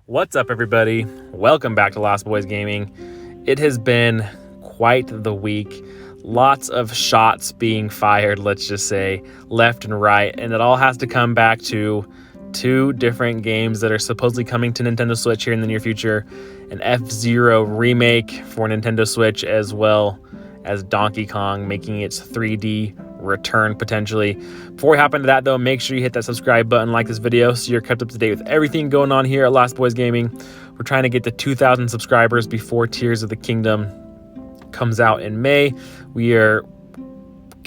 What's up, everybody? Welcome back to Lost Boys Gaming. It has been quite the week. Lots of shots being fired, let's just say, left and right, and it all has to come back to two different games that are supposedly coming to Nintendo Switch here in the near future: an F Zero Remake for Nintendo Switch, as well as Donkey Kong making its 3D return potentially. Before we hop into that though, make sure you hit that subscribe button, like this video, so you're kept up to date with everything going on here at Lost Boys Gaming. We're trying to get to 2,000 subscribers before Tears of the Kingdom comes out in May. We are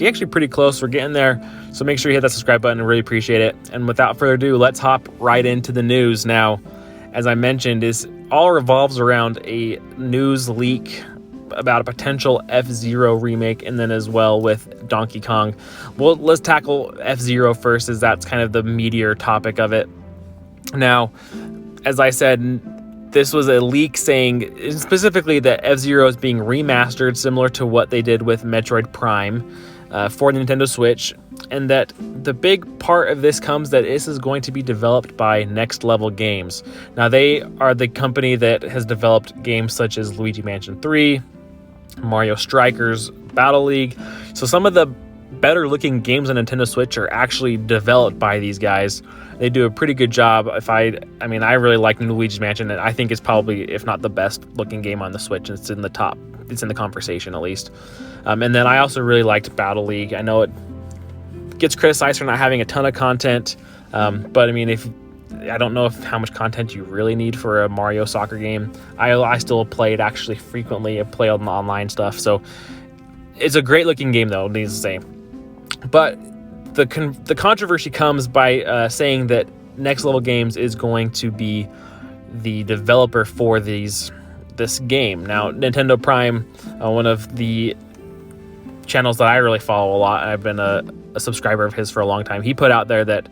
actually pretty close. We're getting there, so make sure you hit that subscribe button. I really appreciate it. And without further ado, let's hop right into the news. Now, as I mentioned, is all revolves around a news leak about a potential F Zero remake, and then as well with Donkey Kong. Well, let's tackle F Zero first, as that's kind of the meatier topic of it. Now, as I said, this was a leak saying specifically that F Zero is being remastered, similar to what they did with Metroid Prime for the Nintendo Switch, and that the big part of this comes that this is going to be developed by Next Level Games. Now, they are the company that has developed games such as Luigi Mansion 3, Mario Strikers, Battle League. So some of the better looking games on Nintendo Switch are actually developed by these guys. They do a pretty good job. I really like Luigi's Mansion, and I think it's probably, if not the best looking game on the Switch. It's in the top. It's in the conversation at least. And then I also really liked Battle League. I know it gets criticized for not having a ton of content, but I mean, I don't know how much content you really need for a Mario soccer game. I still play it actually frequently. I play on the online stuff, so it's a great looking game though, needless to say. But the controversy comes by saying that Next Level Games is going to be the developer for this game. Now, Nintendo Prime, one of the channels that I really follow a lot, I've been a subscriber of his for a long time. He put out there that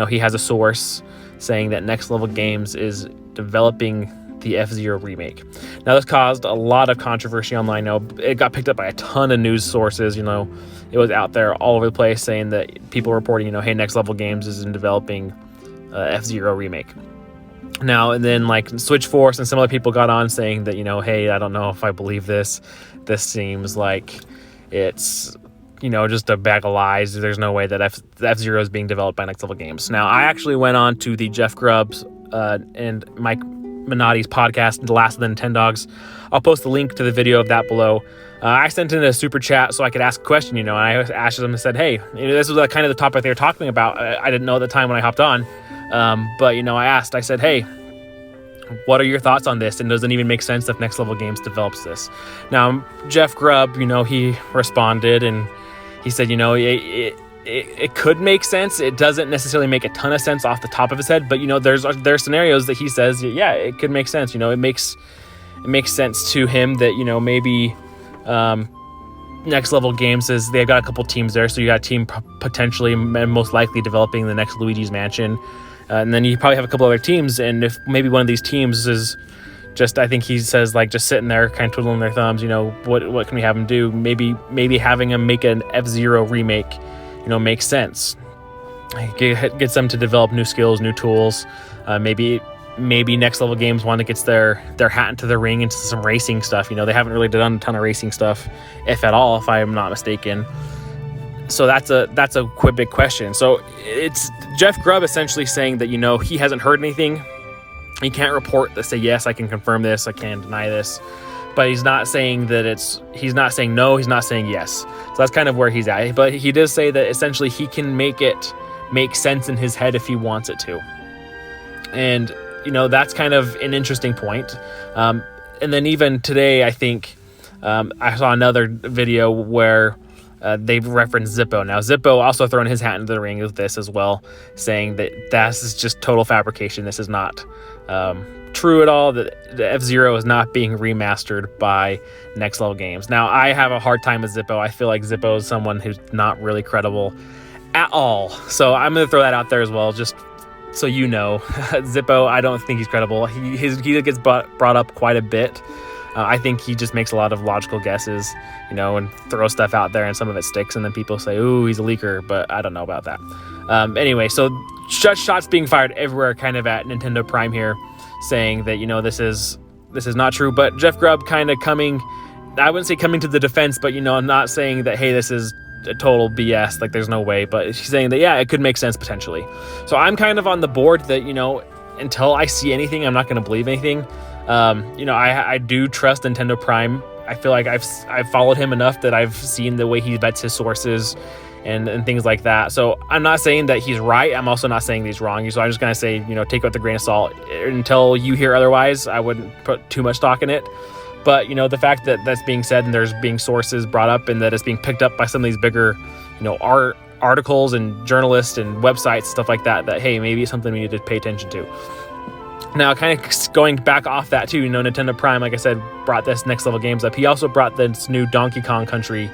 he has a source saying that Next Level Games is developing the F Zero remake. Now, this caused a lot of controversy online. Now, it got picked up by a ton of news sources. It was out there all over the place saying that people reporting, hey, Next Level Games is in developing F Zero remake. Now, and then like Switch Force and some other people got on saying that, hey, I don't know if I believe this. This seems like it's just a bag of lies. There's no way that F-Zero is being developed by Next Level Games. Now, I actually went on to the Jeff Grubbs and Mike Minotti's podcast, The Last of the Nintendogs. I'll post the link to the video of that below. I sent in a super chat so I could ask a question, and I asked them and said, hey, this was kind of the topic they were talking about. I didn't know at the time when I hopped on, but I said, hey, what are your thoughts on this? And does it even make sense if Next Level Games develops this? Now, Jeff Grubb, he responded and he said, it could make sense. It doesn't necessarily make a ton of sense off the top of his head, but there's scenarios that he says, yeah, it could make sense. It makes sense to him that maybe Next Level Games is, they've got a couple teams there. So you got a team potentially and most likely developing the next Luigi's Mansion, and then you probably have a couple other teams. And if maybe one of these teams is just, I think he says, like, just sitting there kind of twiddling their thumbs, what can we have them do? Maybe having them make an F-Zero remake, makes sense. Gets them to develop new skills, new tools. Maybe Next Level Games want to get their hat into the ring into some racing stuff. They haven't really done a ton of racing stuff, if at all, if I'm not mistaken. So that's a quite big question. So it's Jeff Grubb essentially saying that, he hasn't heard anything. He can't report that say, yes, I can confirm this, I can deny this. But he's not saying he's not saying no, he's not saying yes. So that's kind of where he's at. But he does say that essentially he can make it make sense in his head if he wants it to. And, that's kind of an interesting point. And then even today, I think I saw another video where they've referenced Zippo. Now, Zippo also throwing his hat into the ring with this as well, saying that this is just total fabrication. This is not true at all. That the F-Zero is not being remastered by Next Level Games. Now, I have a hard time with Zippo. I feel like Zippo is someone who's not really credible at all. So I'm going to throw that out there as well, just so you know. Zippo, I don't think he's credible. He gets brought up quite a bit. I think he just makes a lot of logical guesses, and throws stuff out there, and some of it sticks, and then people say, ooh, he's a leaker, but I don't know about that. Anyway, so shots being fired everywhere kind of at Nintendo Prime here, saying that, this is not true. But Jeff Grubb kind of I wouldn't say coming to the defense, but, I'm not saying that, hey, this is a total BS, like there's no way, but she's saying that, yeah, it could make sense potentially. So I'm kind of on the board that, until I see anything, I'm not going to believe anything. I do trust Nintendo Prime. I feel like I've followed him enough that I've seen the way he vets his sources and things like that. So I'm not saying that he's right. I'm also not saying that he's wrong. So I'm just going to say, take it with a grain of salt. Until you hear otherwise, I wouldn't put too much stock in it. But, the fact that that's being said and there's being sources brought up and that it's being picked up by some of these bigger, articles and journalists and websites, stuff like that, hey, maybe it's something we need to pay attention to. Now, kind of going back off that too, Nintendo Prime, like I said, brought this Next Level Games up. He also brought this new Donkey Kong Country,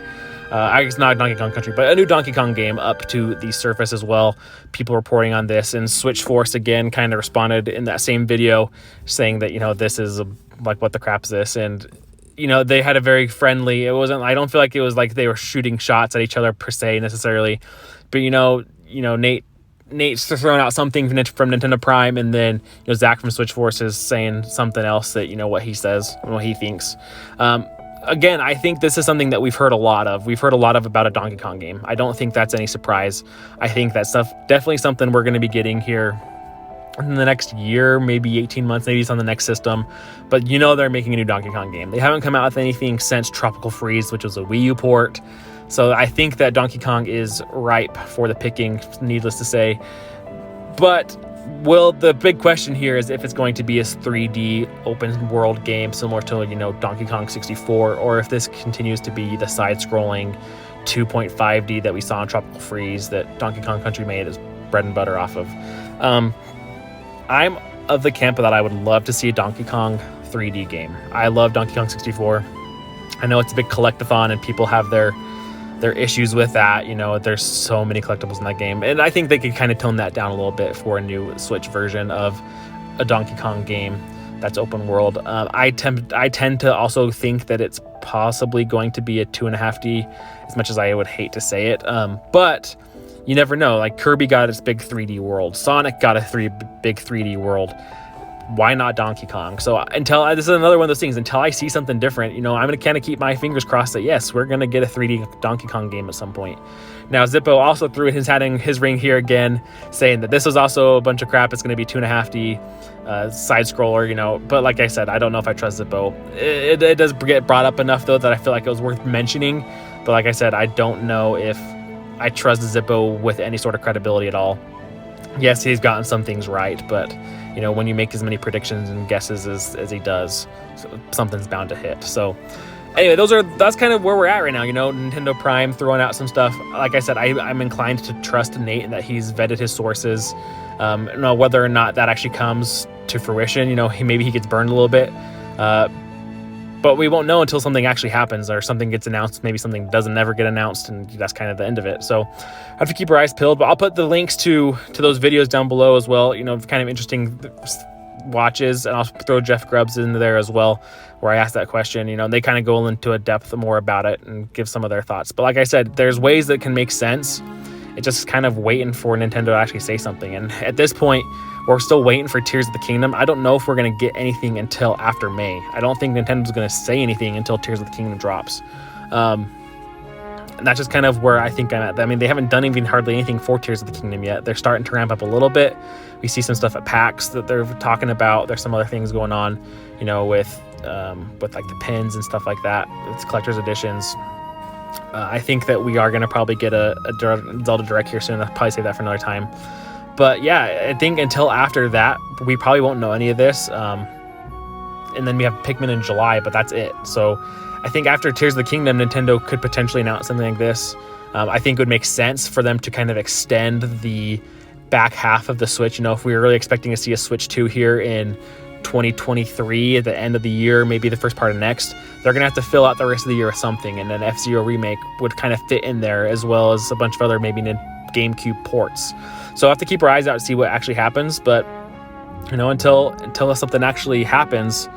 I guess not Donkey Kong Country, but a new Donkey Kong game up to the surface as well. People reporting on this, and Switch Force again kind of responded in that same video saying that, this is like, what the crap is this? And, they had a very friendly, I don't feel like it was like they were shooting shots at each other per se necessarily, but, Nate's throwing out something from Nintendo Prime, and then Zach from Switch Force is saying something else that what he says and what he thinks. Again, I think this is something that we've heard a lot of. We've heard a lot of about a Donkey Kong game. I don't think that's any surprise. I think that stuff definitely something we're going to be getting here in the next year, maybe 18 months, maybe it's on the next system. But they're making a new Donkey Kong game. They haven't come out with anything since Tropical Freeze, which was a Wii U port. So I think that Donkey Kong is ripe for the picking, needless to say. But the big question here is if it's going to be a 3D open world game similar to, Donkey Kong 64, or if this continues to be the side-scrolling 2.5D that we saw in Tropical Freeze that Donkey Kong Country made its bread and butter off of. I'm of the camp that I would love to see a Donkey Kong 3D game. I love Donkey Kong 64. I know it's a big collectathon and people have their issues with that. There's so many collectibles in that game, and I think they could kind of tone that down a little bit for a new Switch version of a Donkey Kong game that's open world. I tend to also think that it's possibly going to be a 2.5D, as much as I would hate to say it, but you never know. Like Kirby got its big 3D world, Sonic got a big 3D world. Why not Donkey Kong? So this is another one of those things, until I see something different, I'm going to kind of keep my fingers crossed that yes, we're going to get a 3D Donkey Kong game at some point. Now, Zippo also threw his hat in his ring here again, saying that this was also a bunch of crap. It's going to be 2.5D side scroller, but like I said, I don't know if I trust Zippo. It does get brought up enough though that I feel like it was worth mentioning. But like I said, I don't know if I trust Zippo with any sort of credibility at all. Yes, he's gotten some things right, but when you make as many predictions and guesses as he does, something's bound to hit. So anyway, that's kind of where we're at right now. Nintendo Prime throwing out some stuff. Like I said, I'm inclined to trust Nate and that he's vetted his sources. Whether or not that actually comes to fruition, maybe he gets burned a little bit. But we won't know until something actually happens or something gets announced. Maybe something doesn't ever get announced, and that's kind of the end of it. So I have to keep our eyes peeled. But I'll put the links to those videos down below as well. Kind of interesting watches, and I'll throw Jeff Grubb's in there as well, where I asked that question. They kind of go into a depth more about it and give some of their thoughts. But like I said, there's ways that can make sense. It's just kind of waiting for Nintendo to actually say something. And at this point, we're still waiting for Tears of the Kingdom. I don't know if we're going to get anything until after May. I don't think Nintendo's going to say anything until Tears of the Kingdom drops. And that's just kind of where I think I'm at. I mean, they haven't done even hardly anything for Tears of the Kingdom yet. They're starting to ramp up a little bit. We see some stuff at PAX that they're talking about. There's some other things going on, with like the pins and stuff like that. It's collector's editions. I think that we are going to probably get a Zelda Direct here soon. I'll probably save that for another time. But yeah, I think until after that, we probably won't know any of this. And then we have Pikmin in July, but that's it. So I think after Tears of the Kingdom, Nintendo could potentially announce something like this. I think it would make sense for them to kind of extend the back half of the Switch. If we were really expecting to see a Switch 2 here in 2023 at the end of the year, maybe the first part of next, they're gonna have to fill out the rest of the year with something, and then F Zero Remake would kind of fit in there, as well as a bunch of other maybe GameCube ports. So I have to keep our eyes out to see what actually happens. But until something actually happens,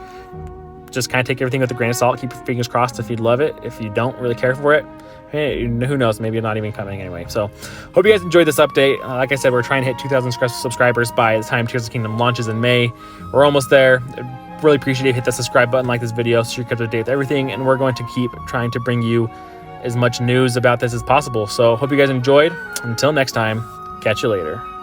just kind of take everything with a grain of salt. Keep your fingers crossed if you'd love it. If you don't really care for it, hey, who knows? Maybe not even coming anyway. So hope you guys enjoyed this update. Like I said, we're trying to hit 2,000 subscribers by the time Tears of the Kingdom launches in May. We're almost there. Really appreciate it. Hit that subscribe button, like this video, so you're kept up to date with everything. And we're going to keep trying to bring you as much news about this as possible. So hope you guys enjoyed. Until next time, catch you later.